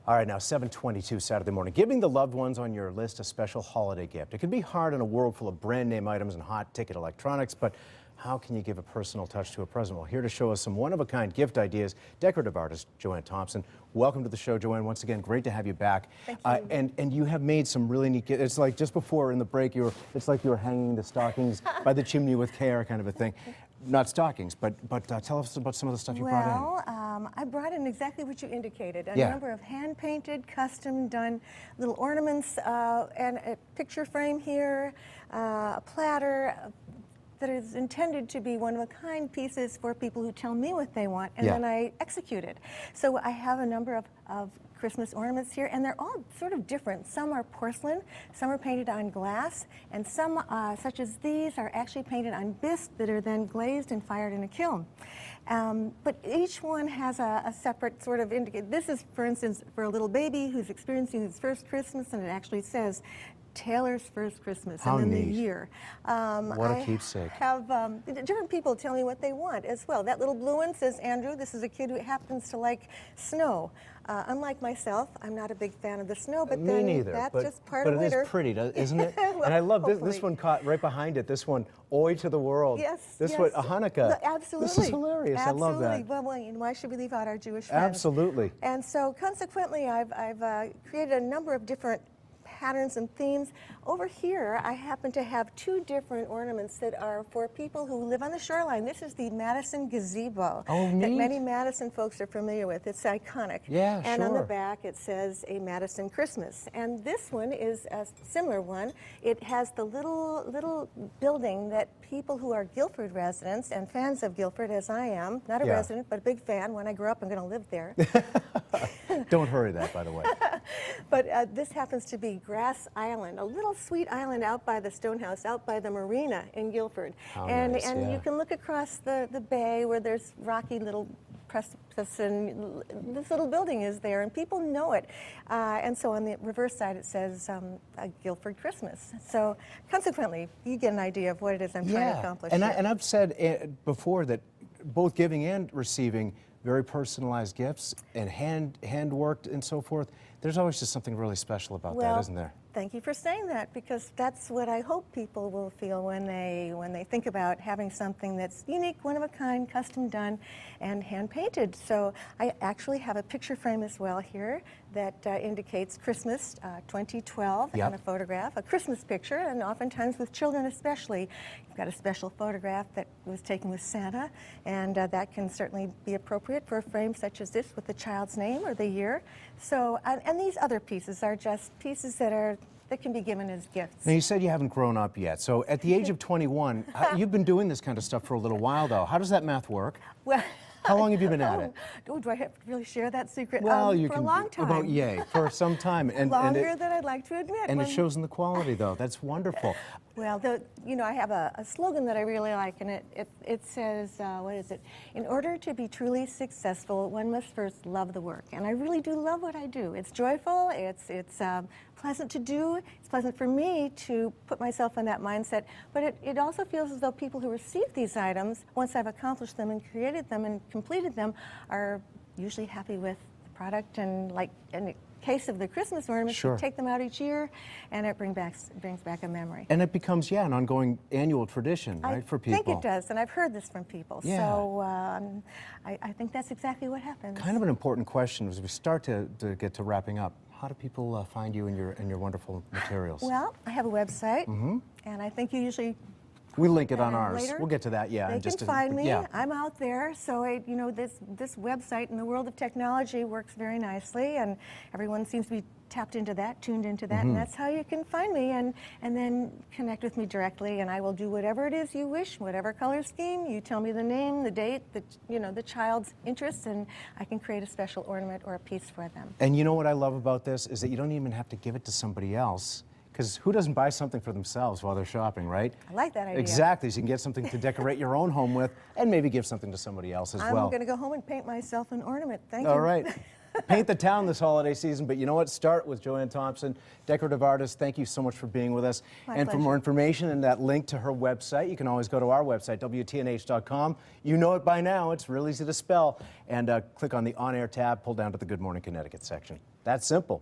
All right, now 7:22 Saturday morning. Giving the loved ones on your list a special holiday gift. It can be hard in a world full of brand name items and hot ticket electronics, but how can you give a personal touch to a present? Well, here to show us some one-of-a-kind gift ideas, decorative artist Joanne Thompson. Welcome to the show, Joanne. Once again, great to have you back. Thank you. And you have made some really neat gifts. It's like just before in the break, it's like you were hanging the stockings by the chimney with care, kind of a thing. Not stockings, but tell us about some of the stuff you brought in. Well, I brought in exactly what you indicated. A Yeah. number of hand-painted, custom-done little ornaments and a picture frame here, a platter that is intended to be one-of-a-kind pieces for people who tell me what they want, and then I execute it. So I have a number of Christmas ornaments here, and they're all sort of different. Some are porcelain, some are painted on glass, and some, such as these, are actually painted on bisque that are then glazed and fired in a kiln. But each one has a separate sort of indicator. This is, for instance, for a little baby who's experiencing his first Christmas, and it actually says, Taylor's first Christmas. How and then neat. the year. What a keepsake. I have different people tell me what they want as well. That little blue one says, Andrew, this is a kid who happens to like snow. Unlike myself, I'm not a big fan of the snow, but Me then neither, that's just part of winter. But it is pretty, isn't it? Well, and I love this hopefully. one caught right behind it. This one, Oi to the World. Yes, This yes. one, a Hanukkah. No, absolutely. This is hilarious. Absolutely. I love that. Well, and why should we leave out our Jewish friends? Absolutely. And so consequently, I've created a number of different patterns and themes. Over here, I happen to have two different ornaments that are for people who live on the shoreline. This is the Madison gazebo Oh, that neat. many Madison folks are familiar with. It's iconic. Yeah, and on the sure. back, it says a Madison Christmas. And this one is a similar one. It has the little building that people who are Guilford residents and fans of Guilford, as I am, not a resident, but a big fan. When I grow up, I'm going to live there. Don't hurry that, by the way. But this happens to be Grass Island, a little sweet island out by the Stonehouse, out by the marina in Guilford. How and nice, yeah. you can look across the bay where there's rocky little precipice, and this little building is there, and people know it. And so on the reverse side, it says a Guilford Christmas. So consequently, you get an idea of what it is I'm trying to accomplish. And, here. and I've said before that both giving and receiving very personalized gifts and hand-worked and so forth, there's always just something really special about that, isn't there? Thank you for saying that, because that's what I hope people will feel when they think about having something that's unique, one of a kind, custom done, and hand painted. So I actually have a picture frame as well here that indicates Christmas 2012 on a photograph, a Christmas picture, and oftentimes with children especially. You've got a special photograph that was taken with Santa, and that can certainly be appropriate for a frame such as this with the child's name or the year. So, and these other pieces are just pieces that can be given as gifts. Now, you said you haven't grown up yet. So at the age of 21, you've been doing this kind of stuff for a little while, though. How does that math work? Well, how long have you been at it? Oh, do I have to really share that secret? Well, you for can. a long time. About for some time. And, Longer than I'd like to admit. And it shows in the quality, though. That's wonderful. Well, I have a slogan that I really like, and it says, what is it? In order to be truly successful, one must first love the work. And I really do love what I do. It's joyful, it's pleasant to do, it's pleasant for me to put myself in that mindset, but it also feels as though people who receive these items, once I've accomplished them and created them and completed them, are usually happy with the product. And like in the case of the Christmas ornaments, we take them out each year, and it brings back a memory. And it becomes, an ongoing annual tradition, right, for people. I think it does, and I've heard this from people. Yeah. So I think that's exactly what happens. Kind of an important question as we start to get to wrapping up. How do people find you and your wonderful materials? Well, I have a website, and I think you usually. We link it on ours. Later. We'll get to that, They can find me. I'm out there. So, this website in the world of technology works very nicely, and everyone seems to be tapped into that, tuned into that, and that's how you can find me and then connect with me directly, and I will do whatever it is you wish, whatever color scheme. You tell me the name, the date, the child's interests, and I can create a special ornament or a piece for them. And you know what I love about this is that you don't even have to give it to somebody else. Because who doesn't buy something for themselves while they're shopping, right? I like that idea. Exactly. So you can get something to decorate your own home with and maybe give something to somebody else as well. I'm going to go home and paint myself an ornament. Thank you. All right. Paint the town this holiday season, but you know what? Start with Joanne Thompson, decorative artist. Thank you so much for being with us. My and pleasure. for more information and that link to her website, you can always go to our website, WTNH.com. You know it by now. It's real easy to spell. And click on the On Air tab, pull down to the Good Morning Connecticut section. That's simple.